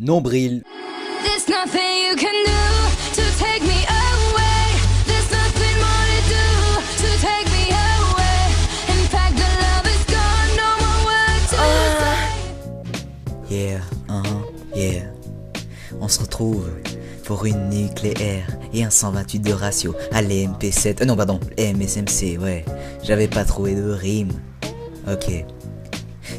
Nombril. There's nothing you can do to take me away. There's nothing more to do to take me away. In fact, the love is gone, no more words to say. Yeah. On se retrouve pour une nucléaire et un 128 de ratio à l'EMP7. Non, pardon, MSMC, ouais. J'avais pas trouvé de rime. Ok.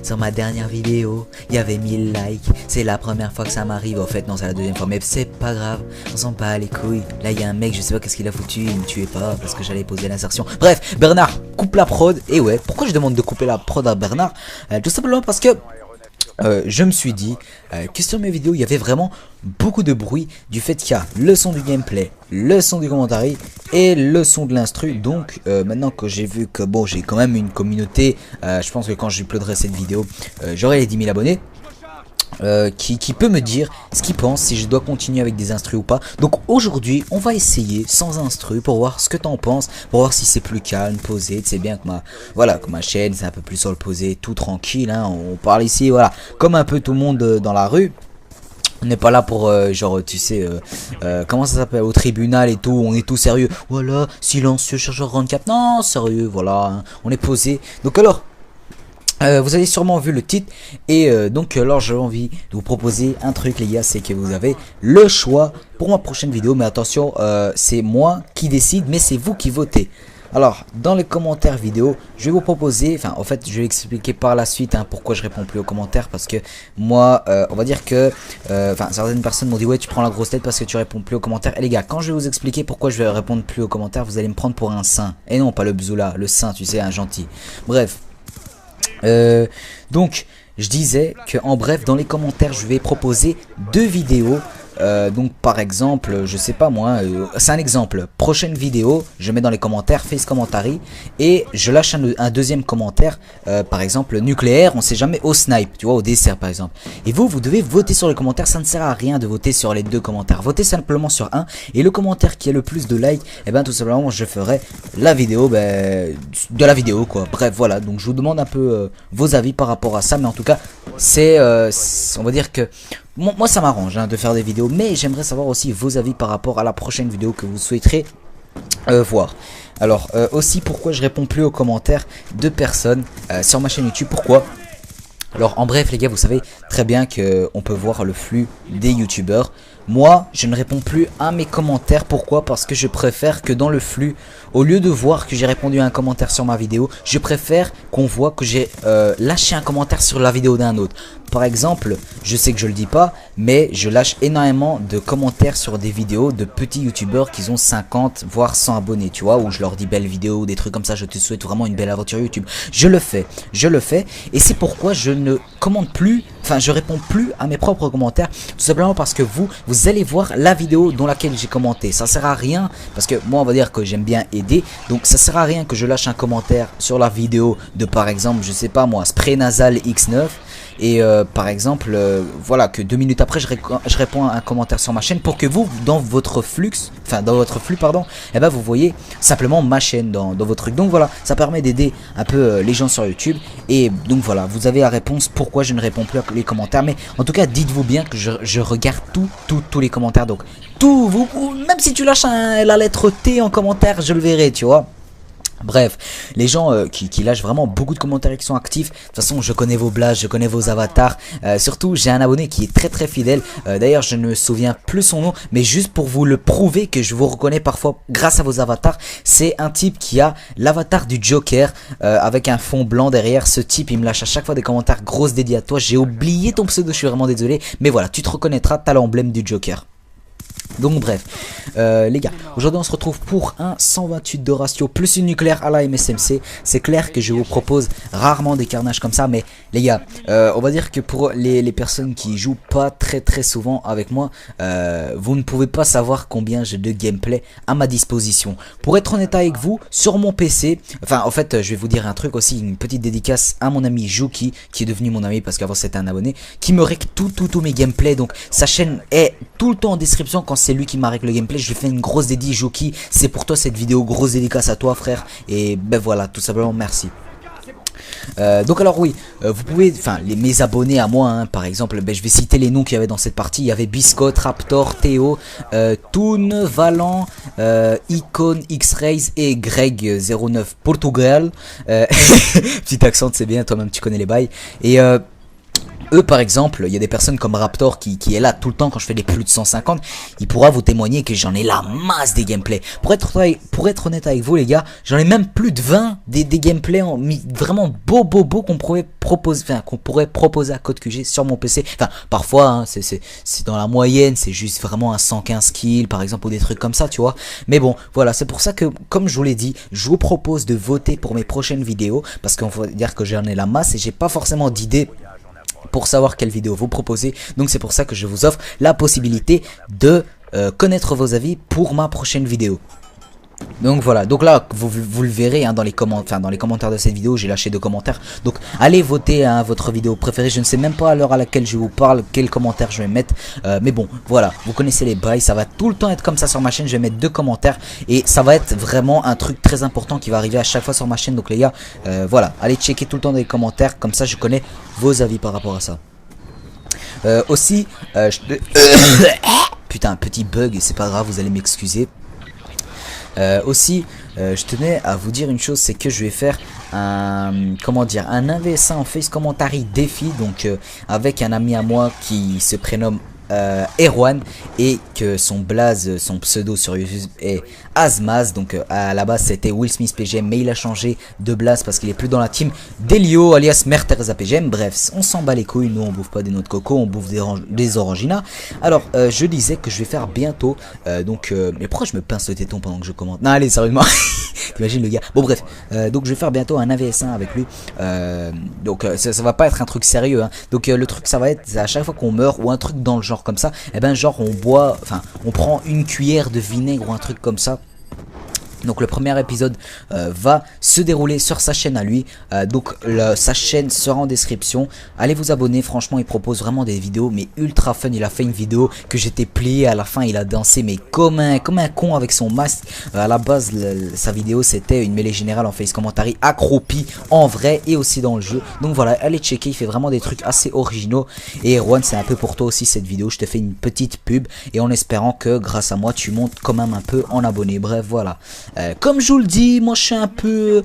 Sur ma dernière vidéo, il y avait 1000 likes. C'est la première fois que ça m'arrive. En fait, non, c'est la deuxième fois. Mais c'est pas grave. On s'en bat les couilles. Là, il y a un mec, je sais pas qu'est-ce qu'il a foutu. Il me tuait pas parce que j'allais poser l'insertion. Bref, Bernard coupe la prod. Et ouais, pourquoi je demande de couper la prod à Bernard? Tout simplement parce que je me suis dit que sur mes vidéos il y avait vraiment beaucoup de bruit du fait qu'il y a le son du gameplay, le son du commentaire et le son de l'instru. Donc maintenant que j'ai vu que bon, j'ai quand même une communauté, je pense que quand j'uploaderai cette vidéo j'aurai les 10 000 abonnés. Qui peut me dire ce qu'il pense, si je dois continuer avec des instrus ou pas. Donc aujourd'hui on va essayer sans instru pour voir ce que t'en penses, pour voir si c'est plus calme, posé. Tu sais bien que ma chaîne c'est un peu plus sur le posé, tout tranquille hein. On parle ici voilà comme un peu tout le monde dans la rue. On n'est pas là pour genre tu sais comment ça s'appelle, au tribunal et tout, on est tout sérieux. Voilà, silencieux, chargeur 24. Non, sérieux, voilà, hein. On est posé. Donc alors vous avez sûrement vu le titre et donc alors j'ai envie de vous proposer un truc les gars, c'est que vous avez le choix pour ma prochaine vidéo, mais attention c'est moi qui décide mais c'est vous qui votez. Alors dans les commentaires vidéo je vais vous proposer, enfin en fait je vais expliquer par la suite hein, pourquoi je réponds plus aux commentaires, parce que moi on va dire que certaines personnes m'ont dit ouais tu prends la grosse tête parce que tu réponds plus aux commentaires. Et les gars, quand je vais vous expliquer pourquoi je vais répondre plus aux commentaires, vous allez me prendre pour un saint, et non pas le bzoula, le saint tu sais, un gentil. Bref. Donc je disais que en bref dans les commentaires je vais proposer 2 vidéos. Donc par exemple je sais pas moi, c'est un exemple, prochaine vidéo je mets dans les commentaires face commentary et je lâche un deuxième commentaire, par exemple nucléaire, on sait jamais, au snipe, tu vois, au dessert par exemple. Et vous devez voter sur les commentaires, ça ne sert à rien de voter sur les 2 commentaires, votez simplement sur un, et le commentaire qui a le plus de likes, et ben tout simplement je ferai la vidéo de la vidéo quoi. Bref voilà, donc je vous demande un peu vos avis par rapport à ça, mais en tout cas c'est on va dire que moi ça m'arrange hein, de faire des vidéos, mais j'aimerais savoir aussi vos avis par rapport à la prochaine vidéo que vous souhaiterez voir. Alors aussi pourquoi je réponds plus aux commentaires de personnes sur ma chaîne YouTube, pourquoi? Alors en bref les gars, vous savez très bien que on peut voir le flux des youtubeurs. Moi je ne réponds plus à mes commentaires, pourquoi? Parce que je préfère que dans le flux, au lieu de voir que j'ai répondu à un commentaire sur ma vidéo, je préfère qu'on voit que j'ai lâché un commentaire sur la vidéo d'un autre. Par exemple, je sais que je le dis pas, mais je lâche énormément de commentaires sur des vidéos de petits youtubeurs qui ont 50 voire 100 abonnés, tu vois, où je leur dis belle vidéo ou des trucs comme ça, je te souhaite vraiment une belle aventure YouTube. Je le fais, et c'est pourquoi je ne commente plus, enfin je réponds plus à mes propres commentaires, tout simplement parce que vous allez voir la vidéo dans laquelle j'ai commenté. Ça sert à rien, parce que moi on va dire que j'aime bien aider, donc ça sert à rien que je lâche un commentaire sur la vidéo de par exemple, je sais pas moi, spray nasal X9, et par exemple voilà que 2 minutes après je réponds à un commentaire sur ma chaîne pour que vous dans votre flux, pardon, et ben vous voyez simplement ma chaîne dans votre truc. Donc voilà, ça permet d'aider un peu les gens sur YouTube. Et donc voilà, vous avez la réponse pourquoi je ne réponds plus à les commentaires. Mais en tout cas dites-vous bien que je regarde tous les commentaires, donc tout, même si tu lâches la lettre T en commentaire, je le verrai, tu vois. Bref, les gens qui lâchent vraiment beaucoup de commentaires et qui sont actifs, de toute façon je connais vos blagues, je connais vos avatars, surtout j'ai un abonné qui est très fidèle, d'ailleurs je ne me souviens plus son nom, mais juste pour vous le prouver que je vous reconnais parfois grâce à vos avatars, c'est un type qui a l'avatar du Joker avec un fond blanc derrière. Ce type il me lâche à chaque fois des commentaires grosses dédiés à toi, j'ai oublié ton pseudo, je suis vraiment désolé, mais voilà, tu te reconnaîtras, t'as l'emblème du Joker. Donc bref, les gars, aujourd'hui on se retrouve pour un 128 de ratio plus une nucléaire à la MSMC. C'est clair que je vous propose rarement des carnages comme ça, mais les gars, on va dire que pour les personnes qui jouent pas très souvent avec moi, vous ne pouvez pas savoir combien j'ai de gameplay à ma disposition. Pour être honnête avec vous, sur mon PC, enfin en fait je vais vous dire un truc aussi, une petite dédicace à mon ami Jouki, qui est devenu mon ami parce qu'avant c'était un abonné, qui me règle tous mes gameplays. Donc sa chaîne est tout le temps en description. Quand c'est lui qui m'a règle le gameplay, je lui fais une grosse dédicace. Jouki, c'est pour toi cette vidéo, grosse dédicace à toi frère. Et ben voilà, tout simplement merci. Donc alors oui, vous pouvez, enfin mes abonnés à moi, hein, par exemple, ben, je vais citer les noms qu'il y avait dans cette partie. Il y avait Biscotte, Raptor, Théo, Toon, Valant, Icon, X-Rays et Greg09 Portugal. Petit accent, c'est bien, toi-même tu connais les bails. Et eux par exemple, il y a des personnes comme Raptor qui est là tout le temps quand je fais les plus de 150. Il pourra vous témoigner que j'en ai la masse des gameplays. Pour être honnête avec vous les gars, j'en ai même plus de 20 des gameplays vraiment beau qu'on pourrait proposer, enfin qu'on pourrait proposer à Code QG sur mon PC. Enfin parfois hein, c'est dans la moyenne, c'est juste vraiment un 115 kills par exemple ou des trucs comme ça tu vois. Mais bon voilà, c'est pour ça que comme je vous l'ai dit, je vous propose de voter pour mes prochaines vidéos. Parce qu'on va dire que j'en ai la masse et j'ai pas forcément d'idées pour savoir quelle vidéo vous proposez. Donc c'est pour ça que je vous offre la possibilité de connaître vos avis pour ma prochaine vidéo. Donc voilà, donc là vous le verrez hein, dans les commentaires de cette vidéo, j'ai lâché 2 commentaires. Donc allez voter hein, votre vidéo préférée. Je ne sais même pas à l'heure à laquelle je vous parle quel commentaire je vais mettre, mais bon voilà, vous connaissez les bails, ça va tout le temps être comme ça sur ma chaîne. Je vais mettre 2 commentaires et ça va être vraiment un truc très important qui va arriver à chaque fois sur ma chaîne. Donc les gars, voilà, allez checker tout le temps dans les commentaires, comme ça je connais vos avis par rapport à ça. Aussi, putain, petit bug, c'est pas grave, vous allez m'excuser. Aussi, je tenais à vous dire une chose, c'est que je vais faire un, comment dire, un AVS1 en face commentary défi, donc avec un ami à moi qui se prénomme Erwan et que son blaze, son pseudo sur YouTube est Azmaz. Donc à la base c'était Will Smith PGM, mais il a changé de blaze parce qu'il est plus dans la team Delio alias Mère Teresa PGM. Bref, on s'en bat les couilles, nous on bouffe pas des noix de coco, on bouffe des oranginas. Alors je disais que je vais faire bientôt mais pourquoi je me pince le téton pendant que je commente? Non allez sérieusement, t'imagines le gars. Bon bref, donc je vais faire bientôt un AVS1 avec lui. Donc ça va pas être un truc sérieux hein. Donc le truc ça va être à chaque fois qu'on meurt ou un truc dans le genre comme ça, et ben genre on prend une cuillère de vinaigre ou un truc comme ça. Donc le premier épisode va se dérouler sur sa chaîne à lui, donc sa chaîne sera en description. Allez vous abonner, franchement il propose vraiment des vidéos mais ultra fun. Il a fait une vidéo que j'étais plié, à la fin il a dansé mais comme un con avec son masque. À la base sa vidéo c'était une mêlée générale en face commentary accroupi en vrai et aussi dans le jeu. Donc voilà, allez checker, il fait vraiment des trucs assez originaux. Et Erwan, c'est un peu pour toi aussi cette vidéo, je te fais une petite pub et en espérant que grâce à moi tu montes quand même un peu en abonnés. Bref voilà. Comme je vous le dis, moi je suis un peu...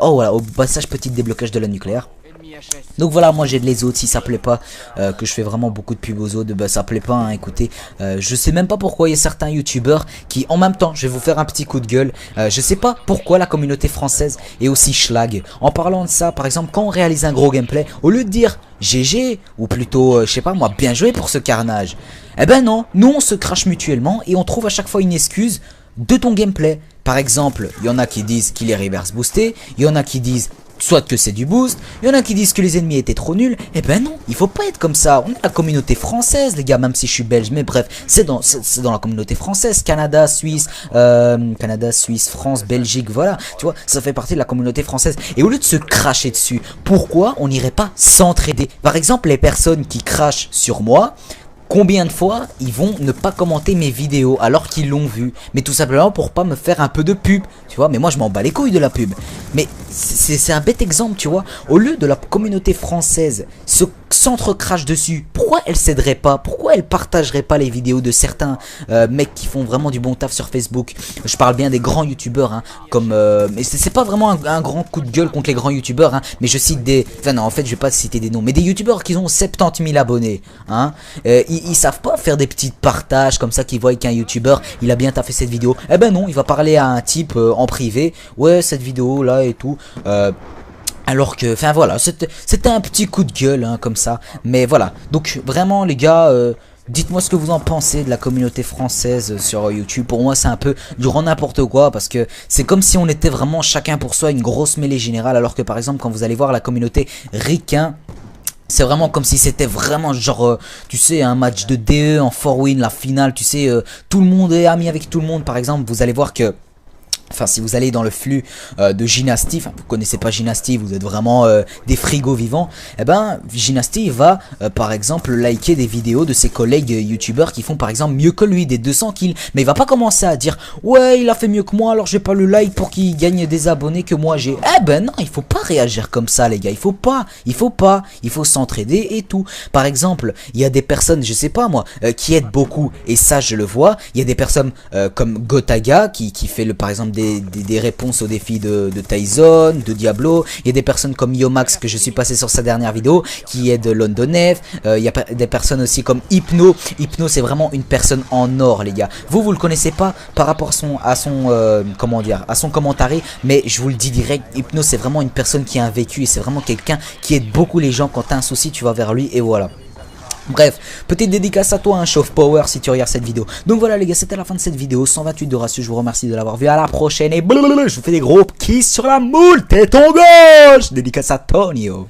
Oh voilà, au passage petit déblocage de la nucléaire. Donc voilà, moi j'ai de les autres, si ça plaît pas que je fais vraiment beaucoup de pub aux autres, bah ça plaît pas hein, écoutez, je sais même pas pourquoi il y a certains youtubeurs qui en même temps, je vais vous faire un petit coup de gueule, je sais pas pourquoi la communauté française est aussi schlag. En parlant de ça, par exemple quand on réalise un gros gameplay, au lieu de dire GG ou plutôt je sais pas moi, bien joué pour ce carnage, eh ben non, nous on se crache mutuellement et on trouve à chaque fois une excuse de ton gameplay. Par exemple, il y en a qui disent qu'il est reverse boosté, il y en a qui disent soit que c'est du boost, il y en a qui disent que les ennemis étaient trop nuls. Eh ben non, il faut pas être comme ça. On est la communauté française les gars, même si je suis belge, mais bref, c'est dans la communauté française. Canada, Suisse, France, Belgique, voilà, tu vois, ça fait partie de la communauté française. Et au lieu de se cracher dessus, pourquoi on n'irait pas s'entraider? Par exemple, les personnes qui crachent sur moi, combien de fois ils vont ne pas commenter mes vidéos alors qu'ils l'ont vu, mais tout simplement pour pas me faire un peu de pub, tu vois. Mais moi je m'en bats les couilles de la pub. Mais c'est un bête exemple, tu vois. Au lieu de la communauté française s'entrecrache dessus, pourquoi elle céderait pas? Pourquoi elle partagerait pas les vidéos de certains mecs qui font vraiment du bon taf sur Facebook? Je parle bien des grands youtubeurs hein, comme mais c'est pas vraiment un grand coup de gueule contre les grands youtubeurs hein, mais je cite des, enfin non en fait je vais pas citer des noms, mais des youtubeurs qui ont 70 000 abonnés hein. Ils savent pas faire des petits partages comme ça, qu'ils voient qu'un youtubeur il a bien taffé cette vidéo. Eh ben non, il va parler à un type en privé, ouais cette vidéo là et tout, alors que, enfin voilà, c'était un petit coup de gueule hein, comme ça. Mais voilà, donc vraiment les gars, dites-moi ce que vous en pensez de la communauté française sur YouTube. Pour moi c'est un peu du grand n'importe quoi, parce que c'est comme si on était vraiment chacun pour soi, une grosse mêlée générale. Alors que par exemple quand vous allez voir la communauté ricain, c'est vraiment comme si c'était vraiment genre, tu sais, un match de DE en 4-win, la finale, tu sais, tout le monde est ami avec tout le monde. Par exemple, vous allez voir que Enfin, si vous allez dans le flux de Gynasty, enfin, vous connaissez pas Gynasty, vous êtes vraiment des frigos vivants, eh ben, Gynasty va, par exemple, liker des vidéos de ses collègues youtubeurs qui font, par exemple, mieux que lui, des 200 kills. Mais il va pas commencer à dire, ouais, il a fait mieux que moi, alors je vais pas le like pour qu'il gagne des abonnés que moi j'ai. Eh ben non, il faut pas réagir comme ça, les gars, il faut s'entraider et tout. Par exemple, il y a des personnes, je sais pas moi, qui aident beaucoup, et ça, je le vois. Il y a des personnes comme Gotaga, qui fait, par exemple, des réponses aux défis de Tyson, de Diablo. Il y a des personnes comme Yomax que je suis passé sur sa dernière vidéo qui aide Londonef. Il y a des personnes aussi comme Hypno. Hypno, c'est vraiment une personne en or, les gars. Vous le connaissez pas par rapport à son commentaire, mais je vous le dis direct, Hypno c'est vraiment une personne qui a un vécu et c'est vraiment quelqu'un qui aide beaucoup les gens. Quand t'as un souci, tu vas vers lui et voilà. Bref, petite dédicace à toi, un Chauve Power si tu regardes cette vidéo. Donc voilà les gars, c'était la fin de cette vidéo, 128 de ratio, je vous remercie de l'avoir vu, à la prochaine et blablabla, je vous fais des gros kisses sur la moule, t'es ton gauche. Dédicace à Tonio.